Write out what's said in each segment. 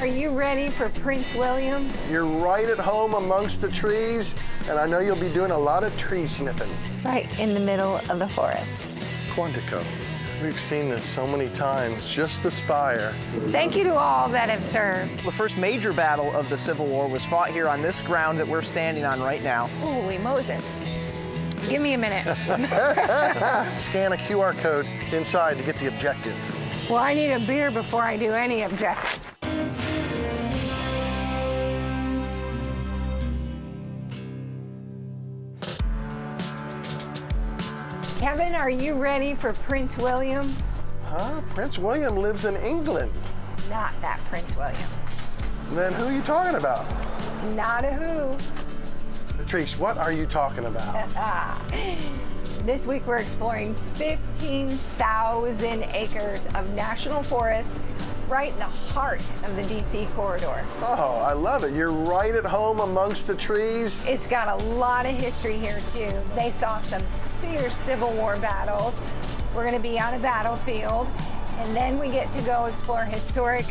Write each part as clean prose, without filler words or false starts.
Are you ready for Prince William? You're right at home amongst the trees, and I know you'll be doing a lot of tree sniffing. Right in the middle of the forest. Quantico. We've seen this so many times, just the spire. Thank you to all that have served. The first major battle of the Civil War was fought here on this ground that we're standing on right now. Holy Moses. Give me a minute. Scan a QR code inside to get the objective. Well, I need a beer before I do any objective. Kevin, are you ready for Prince William? Huh? Prince William lives in England. Not that Prince William. Then who are you talking about? It's not a who. Patrice, what are you talking about? This week we're exploring 15,000 acres of national forest right in the heart of the DC corridor. Oh, I love it. You're right at home amongst the trees. It's got a lot of history here too. They saw some fierce Civil War battles. We're gonna be on a battlefield, and then we get to go explore historic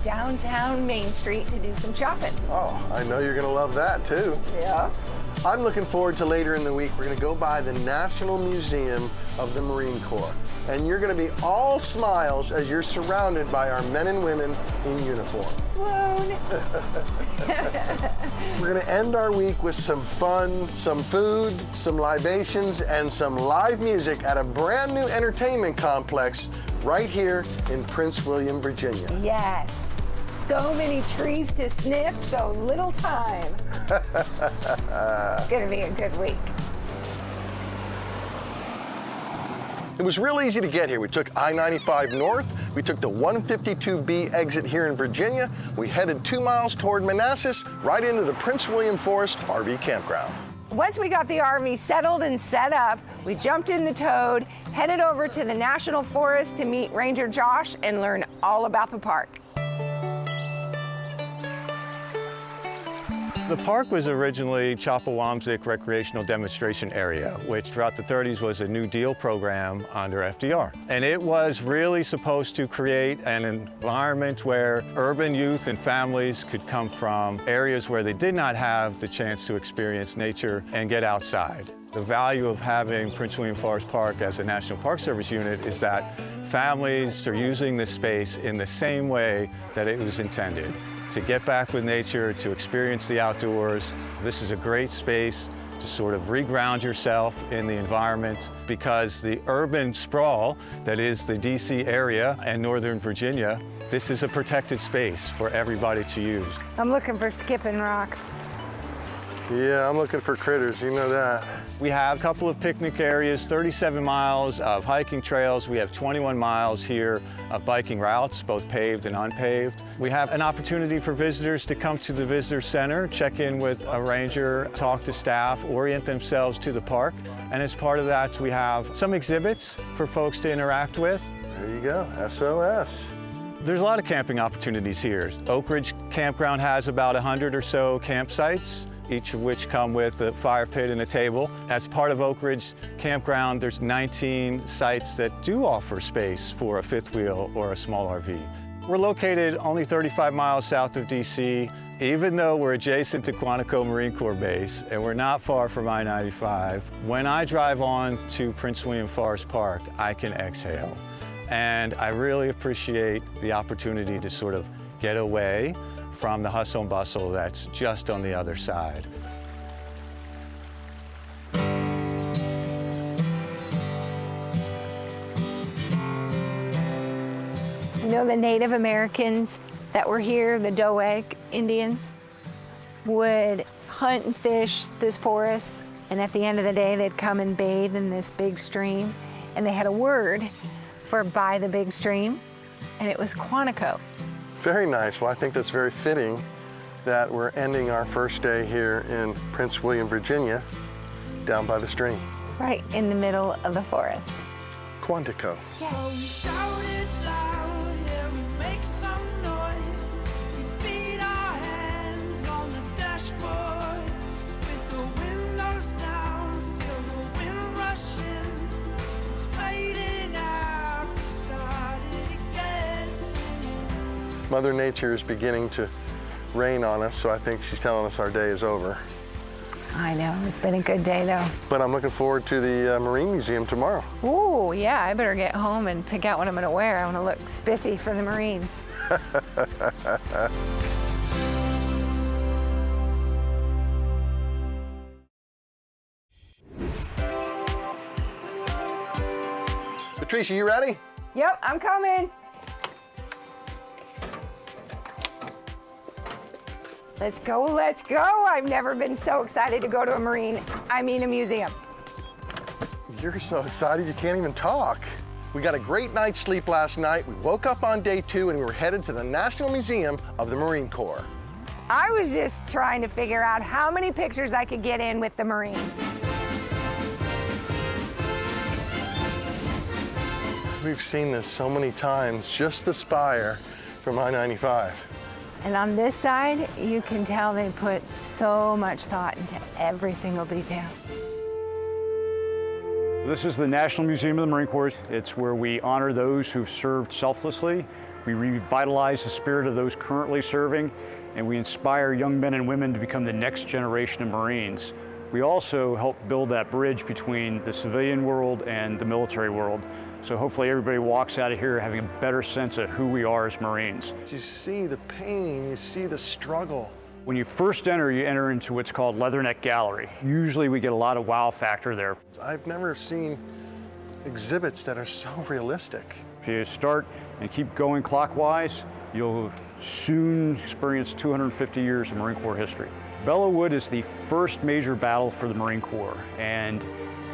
downtown Main Street to do some shopping. Oh, I know you're gonna love that too. Yeah. I'm looking forward to later in the week. We're gonna go by the National Museum of the Marine Corps. And you're gonna be all smiles as you're surrounded by our men and women in uniform. Swoon. We're gonna end our week with some fun, some food, some libations, and some live music at a brand new entertainment complex right here in Prince William, Virginia. Yes. So many trees to sniff, so little time. It's gonna be a good week. It was real easy to get here. We took I-95 north, we took the 152B exit here in Virginia, we headed 2 miles toward Manassas, right into the Prince William Forest RV campground. Once we got the RV settled and set up, we jumped in the Toad, headed over to the National Forest to meet Ranger Josh and learn all about the park. The park was originally Chapawamzik Recreational Demonstration Area, which throughout the 30s was a New Deal program under FDR. And it was really supposed to create an environment where urban youth and families could come from areas where they did not have the chance to experience nature and get outside. The value of having Prince William Forest Park as a National Park Service unit is that families are using this space in the same way that it was intended. To get back with nature, to experience the outdoors. This is a great space to sort of reground yourself in the environment, because the urban sprawl that is the DC area and Northern Virginia, this is a protected space for everybody to use. I'm looking for skipping rocks. Yeah, I'm looking for critters, you know that. We have a couple of picnic areas, 37 miles of hiking trails. We have 21 miles here of biking routes, both paved and unpaved. We have an opportunity for visitors to come to the visitor center, check in with a ranger, talk to staff, orient themselves to the park. And as part of that, we have some exhibits for folks to interact with. There you go, SOS. There's a lot of camping opportunities here. Oak Ridge Campground has about 100 or so campsites, each of which come with a fire pit and a table. As part of Oak Ridge Campground, there's 19 sites that do offer space for a fifth wheel or a small RV. We're located only 35 miles south of DC, even though we're adjacent to Quantico Marine Corps Base and we're not far from I-95. When I drive on to Prince William Forest Park, I can exhale. And I really appreciate the opportunity to sort of get away from the hustle and bustle that's just on the other side. You know, the Native Americans that were here, the Doeg Indians, would hunt and fish this forest, and at the end of the day, they'd come and bathe in this big stream, and they had a word for by the big stream, and it was Quantico. Very nice. Well, I think that's very fitting that we're ending our first day here in Prince William, Virginia, down by the stream. Right in the middle of the forest. Quantico. Yeah. So we shouted loud, yeah, we make some noise. We beat our hands on the dashboard. With the windows down, feel the wind rush in. It's fading out, we started again singing. Mother Nature is beginning to rain on us, so I think she's telling us our day is over. I know, it's been a good day though. But I'm looking forward to the Marine Museum tomorrow. Ooh, yeah, I better get home and pick out what I'm gonna wear. I wanna look spiffy for the Marines. Patrice, are you ready? Yep, I'm coming. Let's go, let's go. I've never been so excited to go to a museum. You're so excited you can't even talk. We got a great night's sleep last night. We woke up on day 2 and we were headed to the National Museum of the Marine Corps. I was just trying to figure out how many pictures I could get in with the Marines. We've seen this so many times, just the spire from I-95. And on this side, you can tell they put so much thought into every single detail. This is the National Museum of the Marine Corps. It's where we honor those who've served selflessly. We revitalize the spirit of those currently serving, and we inspire young men and women to become the next generation of Marines. We also help build that bridge between the civilian world and the military world. So hopefully everybody walks out of here having a better sense of who we are as Marines. You see the pain, you see the struggle. When you first enter, you enter into what's called Leatherneck Gallery. Usually we get a lot of wow factor there. I've never seen exhibits that are so realistic. If you start and keep going clockwise, you'll soon experience 250 years of Marine Corps history. Belleau Wood is the first major battle for the Marine Corps, and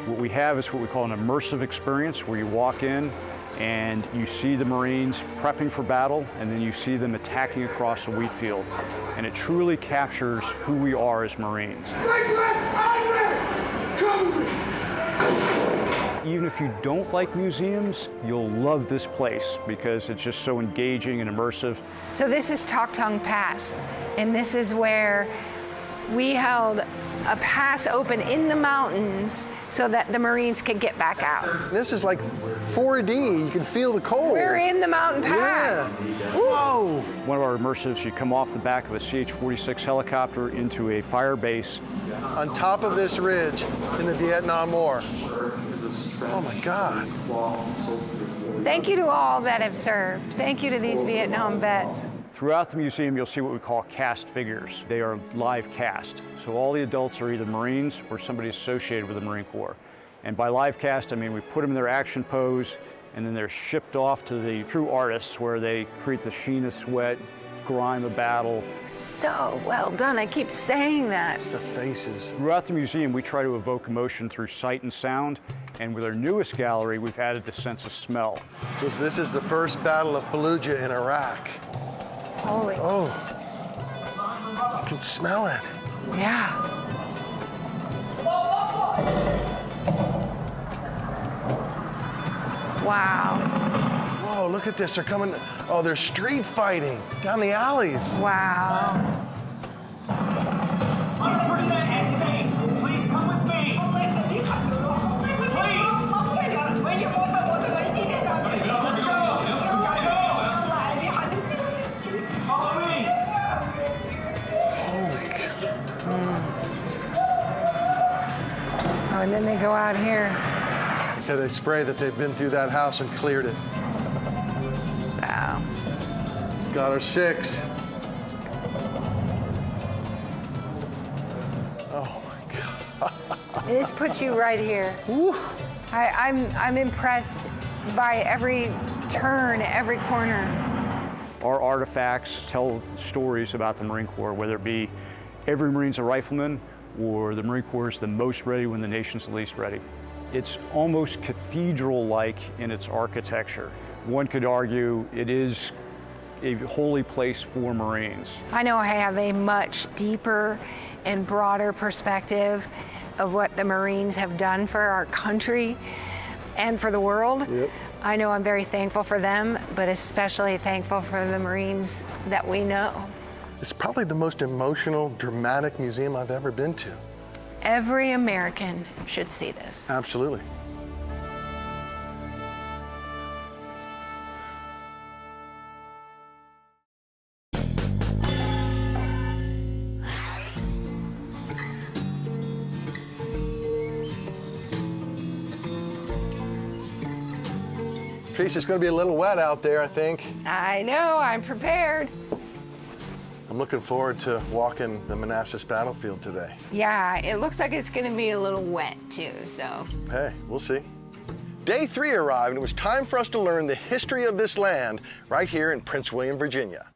what we have is what we call an immersive experience, where you walk in and you see the Marines prepping for battle, and then you see them attacking across a wheat field. And it truly captures who we are as Marines. Even if you don't like museums, you'll love this place because it's just so engaging and immersive. So this is Toktung Pass, and this is where we held a pass open in the mountains so that the Marines could get back out. This is like 4D, you can feel the cold. We're in the mountain pass. Yeah. Whoa! One of our immersives, you come off the back of a CH-46 helicopter into a fire base. On top of this ridge in the Vietnam War. Oh my God. Thank you to all that have served. Thank you to these Vietnam vets. Throughout the museum, you'll see what we call cast figures. They are live cast. So all the adults are either Marines or somebody associated with the Marine Corps. And by live cast, I mean we put them in their action pose, and then they're shipped off to the true artists where they create the sheen of sweat, grime of battle. So well done, I keep saying that. The faces. Throughout the museum, we try to evoke emotion through sight and sound. And with our newest gallery, we've added the sense of smell. So this is the first Battle of Fallujah in Iraq. Holy. Oh, you can smell it. Yeah. Wow. Whoa, look at this, they're coming. Oh, they're street fighting down the alleys. Wow. 100% and safe. Please come with me. Follow me. Holy cow. Oh, and then they go out here. Okay, they spray that they've been through that house and cleared it. Wow. Got our 6. Oh my God. This puts you right here. Woo. I'm impressed by every turn, every corner. Our artifacts tell stories about the Marine Corps, whether it be every Marine's a rifleman or the Marine Corps is the most ready when the nation's the least ready. It's almost cathedral-like in its architecture. One could argue it is a holy place for Marines. I know I have a much deeper and broader perspective of what the Marines have done for our country and for the world. Yep. I know I'm very thankful for them, but especially thankful for the Marines that we know. It's probably the most emotional, dramatic museum I've ever been to. Every American should see this. Absolutely. Patrice, it's going to be a little wet out there, I think. I know, I'm prepared. I'm looking forward to walking the Manassas Battlefield today. Yeah, it looks like it's gonna be a little wet too, so. Hey, we'll see. Day 3 arrived, and it was time for us to learn the history of this land right here in Prince William, Virginia.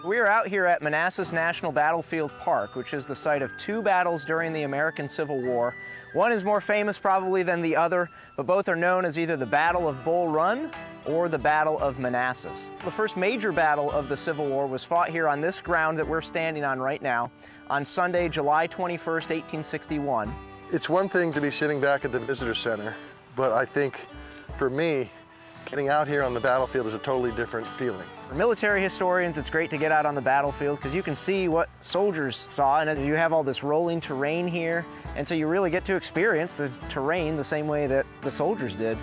We are out here at Manassas National Battlefield Park, which is the site of 2 battles during the American Civil War. One is more famous probably than the other, but both are known as either the Battle of Bull Run or the Battle of Manassas. The first major battle of the Civil War was fought here on this ground that we're standing on right now on Sunday, July 21st, 1861. It's one thing to be sitting back at the visitor center, but I think for me, getting out here on the battlefield is a totally different feeling. For military historians, it's great to get out on the battlefield because you can see what soldiers saw, and you have all this rolling terrain here, and so you really get to experience the terrain the same way that the soldiers did.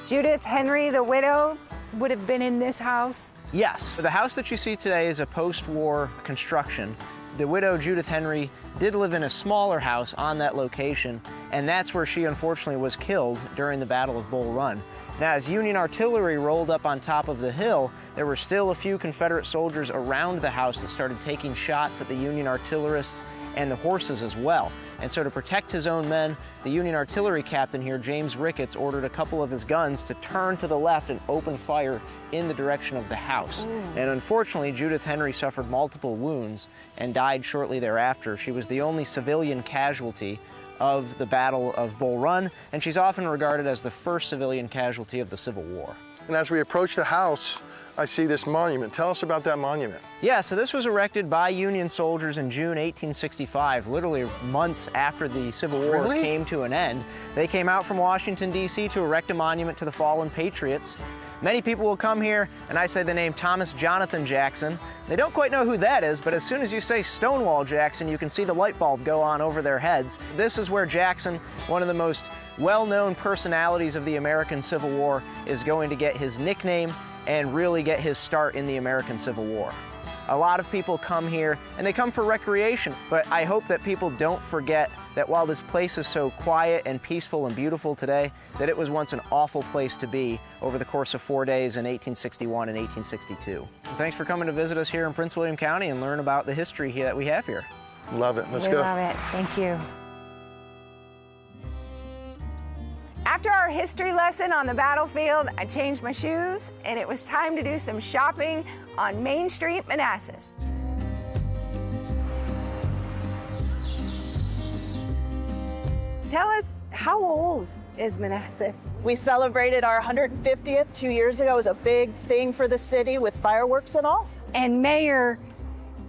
Judith Henry, the widow, would have been in this house? Yes, the house that you see today is a post-war construction. The widow, Judith Henry, did live in a smaller house on that location, and that's where she unfortunately was killed during the Battle of Bull Run. Now, as Union artillery rolled up on top of the hill, there were still a few Confederate soldiers around the house that started taking shots at the Union artillerists and the horses as well. And so to protect his own men, the Union artillery captain here, James Ricketts, ordered a couple of his guns to turn to the left and open fire in the direction of the house. And unfortunately, Judith Henry suffered multiple wounds and died shortly thereafter. She was the only civilian casualty of the Battle of Bull Run, and she's often regarded as the first civilian casualty of the Civil War. And as we approach the house, I see this monument. Tell us about that monument. Yeah, so this was erected by Union soldiers in June 1865, literally months after the Civil War Really? came to an end. They came out from Washington, D.C. to erect a monument to the fallen patriots. Many people will come here, and I say the name Thomas Jonathan Jackson. They don't quite know who that is, but as soon as you say Stonewall Jackson, you can see the light bulb go on over their heads. This is where Jackson, one of the most well-known personalities of the American Civil War, is going to get his nickname and really get his start in the American Civil War. A lot of people come here, and they come for recreation, but I hope that people don't forget that while this place is so quiet and peaceful and beautiful today, that it was once an awful place to be over the course of 4 days in 1861 and 1862. And thanks for coming to visit us here in Prince William County and learn about the history that we have here. Love it. Let's We go. love it. Thank you. After our history lesson on the battlefield, I changed my shoes, and it was time to do some shopping on Main Street, Manassas. Tell us, how old is Manassas? We celebrated our 150th 2 years ago. It was a big thing for the city with fireworks and all. And Mayor,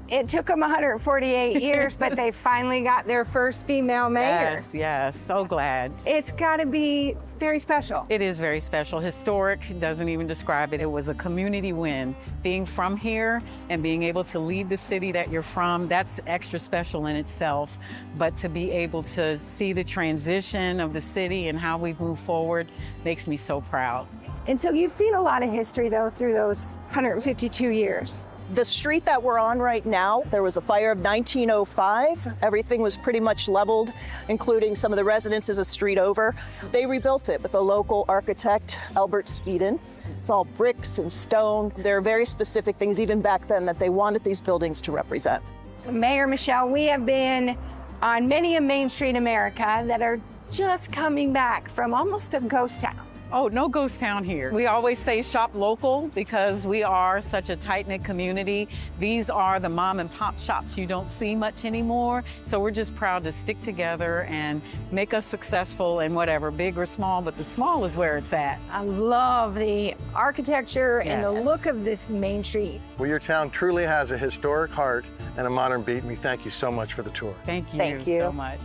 it took them 148 years, but they finally got their first female mayor. Yes, so glad. It's got to be very special. It is very special. Historic doesn't even describe it. It was a community win. Being from here and being able to lead the city that you're from, that's extra special in itself. But to be able to see the transition of the city and how we've moved forward makes me so proud. And so you've seen a lot of history, though, through those 152 years. The street that we're on right now, there was a fire of 1905. Everything was pretty much leveled, including some of the residences a street over. They rebuilt it with the local architect, Albert Speeden. It's all bricks and stone. There are very specific things even back then that they wanted these buildings to represent. So Mayor Michelle, we have been on many a Main Street America that are just coming back from almost a ghost town. Oh, no ghost town here. We always say shop local because we are such a tight-knit community. These are the mom and pop shops you don't see much anymore. So we're just proud to stick together and make us successful in whatever, big or small, but the small is where it's at. I love the architecture and the Yes. look of this Main Street. Well, your town truly has a historic heart and a modern beat, and we thank you so much for the tour. Thank you, Thank you. so much.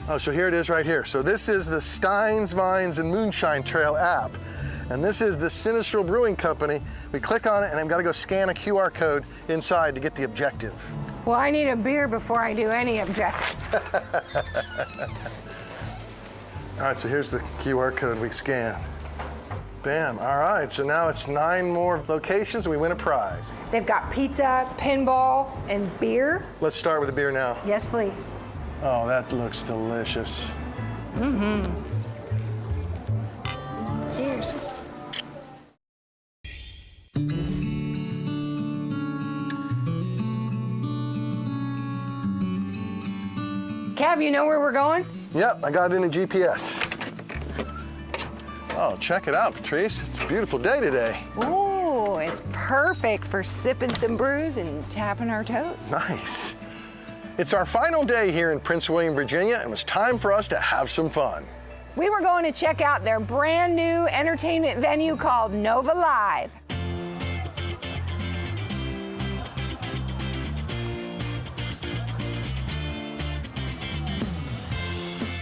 Oh, so here it is right here. So this is the Steins, Vines, and Moonshine Trail app. And this is the Sinistral Brewing Company. We click on it, and I've got to go scan a QR code inside to get the objective. Well, I need a beer before I do any objective. All right, so here's the QR code we scan. Bam. All right, so now it's 9 more locations and we win a prize. They've got pizza, pinball, and beer. Let's start with the beer now. Yes, please. Oh, that looks delicious. Cheers. Kev, you know where we're going? Yep, I got it in the GPS. Oh, check it out, Patrice. It's a beautiful day today. Ooh, it's perfect for sipping some brews and tapping our toes. Nice. It's our final day here in Prince William, Virginia, and it was time for us to have some fun. We were going to check out their brand new entertainment venue called Nova Live.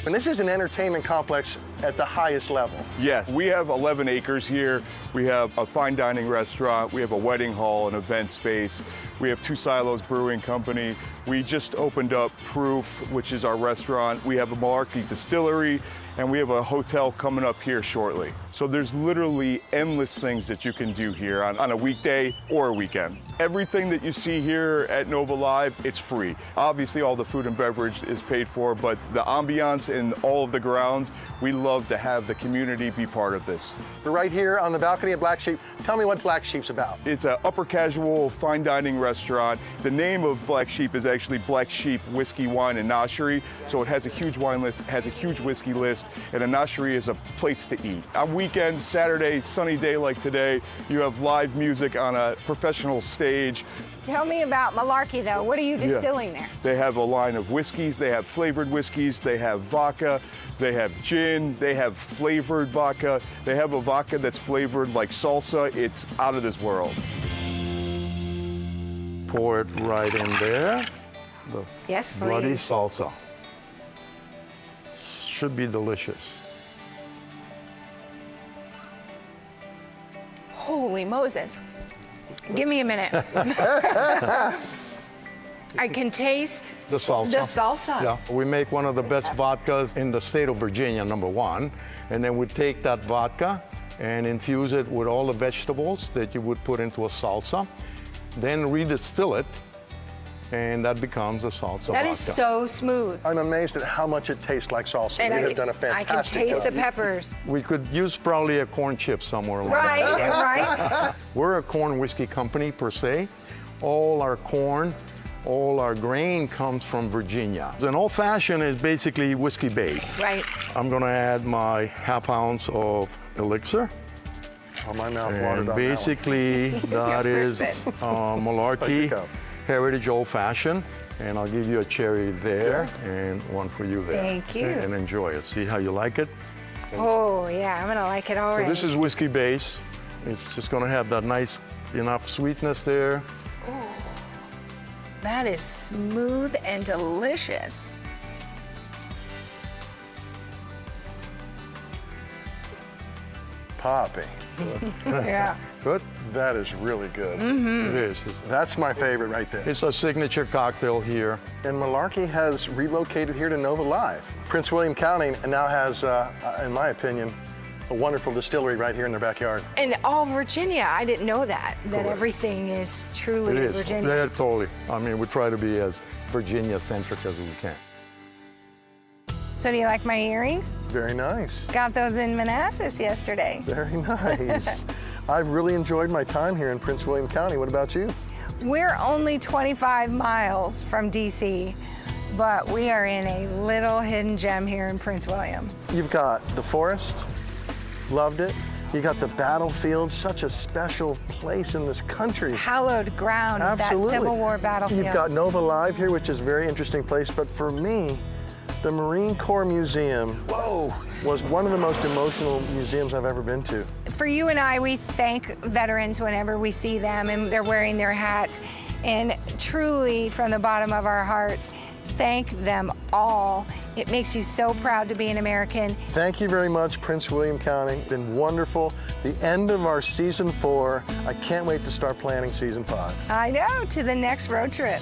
And this is an entertainment complex at the highest level. Yes, we have 11 acres here. We have a fine dining restaurant. We have a wedding hall, an event space. We have 2 Silos Brewing Company. We just opened up Proof, which is our restaurant. We have a Malarkey distillery, and we have a hotel coming up here shortly. So there's literally endless things that you can do here on a weekday or a weekend. Everything that you see here at Nova Live, it's free. Obviously, all the food and beverage is paid for, but the ambiance in all of the grounds, we love to have the community be part of this. We're right here on the balcony of Black Sheep. Tell me what Black Sheep's about. It's an upper casual fine dining restaurant. The name of Black Sheep is actually Black Sheep Whiskey, Wine, and Noshery. So it has a huge wine list, it has a huge whiskey list, and a noshery is a place to eat. On weekends, Saturday, sunny day like today, you have live music on a professional stage. Tell me about Malarkey, though. What are you distilling there? They have a line of whiskeys. They have flavored whiskeys. They have vodka. They have gin. They have flavored vodka. They have a vodka that's flavored like salsa. It's out of this world. Pour it right in there. The Yes, please. bloody salsa. Should be delicious. Holy Moses. Give me a minute. I can taste The salsa. the salsa. Yeah, we make one of the best vodkas in the state of Virginia, #1. And then we take that vodka and infuse it with all the vegetables that you would put into a salsa. Then redistill it, and that becomes a salsa That vodka. is so smooth. I'm amazed at how much it tastes like salsa. And You I have done a can fantastic taste the job. peppers. We could use probably a corn chip somewhere along Right, right. We're a corn whiskey company per se. All our corn, all our grain comes from Virginia. An old fashioned is basically whiskey based. Right. I'm gonna add my ½ ounce of elixir. Oh, my mouth watered And on that basically that is first Malarkey cup. Heritage Old Fashioned. And I'll give you a cherry there and one for you there. Thank you. And enjoy it. See how you like it? Oh, yeah, I'm gonna like it So already. this is whiskey base. It's just gonna have that nice enough sweetness there. That is smooth and delicious. Poppy. Yeah. Good? That is really good. It is. That's my favorite right there. It's a signature cocktail here. And Malarkey has relocated here to Nova Live. Prince William County now has, in my opinion, a wonderful distillery right here in their backyard. And all Virginia, I didn't know that Correct. everything is truly It is. Virginia. Yeah, totally. I mean, we try to be as Virginia-centric as we can. So do you like my earrings? Very nice. Got those in Manassas yesterday. Very nice. I've really enjoyed my time here in Prince William County. What about you? We're only 25 miles from DC, but we are in a little hidden gem here in Prince William. You've got the forest, loved it. You got the battlefield, such a special place in this country. Hallowed ground, Absolutely. that Civil War battlefield. You've got Nova Live here, which is a very interesting place, but for me, the Marine Corps Museum was one of the most emotional museums I've ever been to. For you and I, we thank veterans whenever we see them and they're wearing their hats. And truly, from the bottom of our hearts, thank them all. It makes you so proud to be an American. Thank you very much, Prince William County. It's been wonderful. The end of our season 4. I can't wait to start planning season 5. I know, to the next road trip.